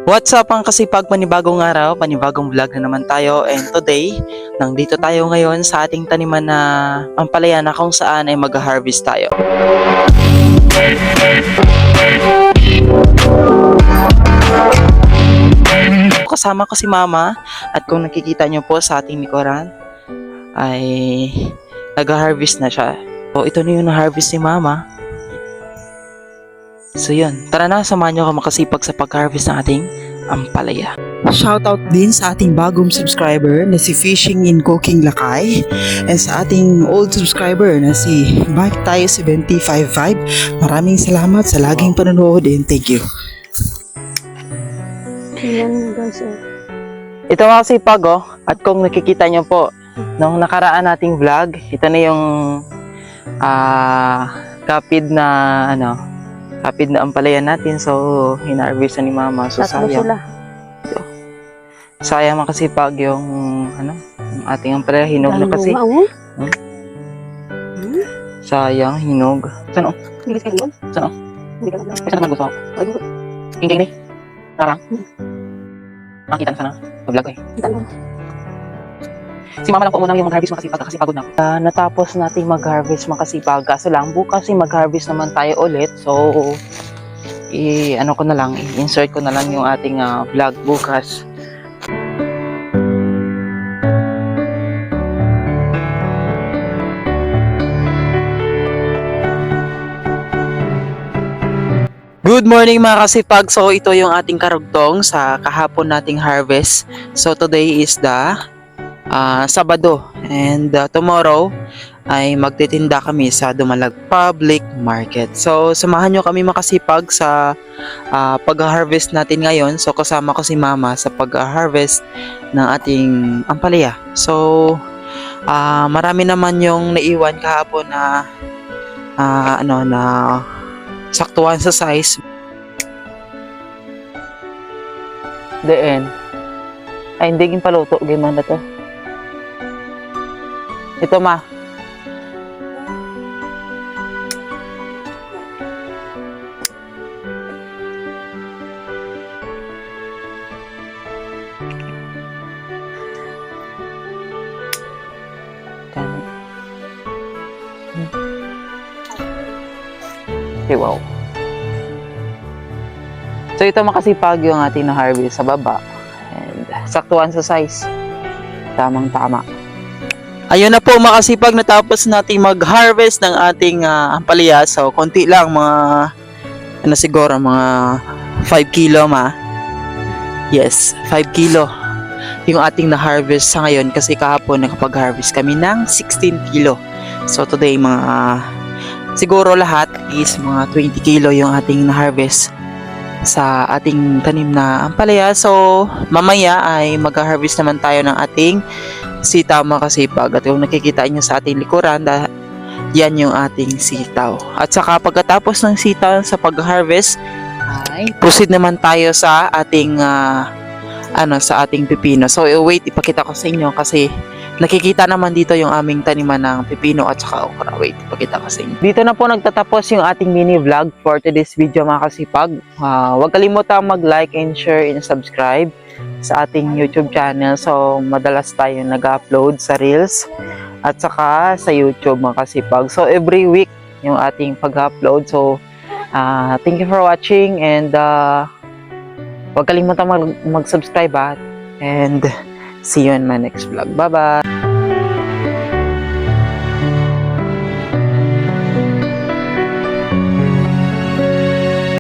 What's up ang kasipag, panibagong araw, panibagong vlog na naman tayo, and today, nandito tayo ngayon sa ating taniman na ampalaya na kung saan ay mag-harvest tayo. Kasama ko si Mama at kung nakikita nyo po sa ating likuran ay nag-harvest na siya. So ito na yung na-harvest ni Mama. So yun, tara na, samahan nyo ako makasipag sa pag-harvest ng ating ampalaya. Shoutout din sa ating bagong subscriber na si Fishing in Cooking Lakay, and sa ating old subscriber na si Bike Tayo 755. Maraming salamat sa laging panonood and thank you. Ayan guys, Ito mga kasipag, at kung nakikita nyo po nung nakaraan nating vlog, ito na yung kapid na kapid na ampalaya natin. So hinarvest ni Mama. So tatlo sila. Sayang mga kasipag yung yung ating ampalaya, hinog na kasi. Sayang, hinog. Saan o? Saan o? Saan naman gusto ako? Hindi. Tarang. Makita na sana. Pag-vlog ko eh. Si Mama lang po muna yung mag-harvest mga kasipag kasi pagod na ako. Natapos nating mag-harvest mga kasipag. Kaso lang, bukas mag-harvest naman tayo ulit. So, i-insert ko na lang yung ating vlog bukas. Good morning mga kasipag. So ito yung ating karugtong sa kahapon nating harvest. So today is the Sabado, and tomorrow ay magtitinda kami sa Dumalag Public Market. So samahan nyo kami makasipag sa pag-harvest natin ngayon. So kasama ko si Mama sa pag-harvest ng ating ampalaya. So marami naman yung naiwan kahapon na saktuhan sa size. The end. Ay, hindi yung paluto. Gimana na to? Ito ma. Okay, wow. So ito makasipag yung ating na-harvest sa baba. And saktuhan sa size. Tamang-tama. Ayun na po makasipag, natapos nating mag-harvest ng ating ampalaya. So konti lang, mga siguro mga 5 kilo ma. Yes, 5 kilo yung ating na-harvest sa ngayon kasi kahapon nakapag-harvest kami ng 16 kilo. So today siguro lahat is mga 20 kilo yung ating na-harvest sa ating tanim na ampalaya. So mamaya ay mag-harvest naman tayo ng ating sitaw mga kasipag. At kung nakikita nyo sa ating likuran, yan yung ating sitaw. At saka pagkatapos ng sitaw sa pag-harvest ay proceed naman tayo sa ating sa ating pipino. So wait, ipakita ko sa inyo kasi nakikita naman dito yung aming taniman ng pipino at saka okra. Wait, ipakita ko sa inyo. Dito na po nagtatapos yung ating mini vlog for today's video mga kasipag. Huwag kalimutang mag-like and share and subscribe sa ating YouTube channel. So madalas tayo nag-upload sa Reels at saka sa YouTube mga kasipag. So every week yung ating pag-upload. So thank you for watching, and huwag kalimutang mag-subscribe and see you in my next vlog. Bye-bye!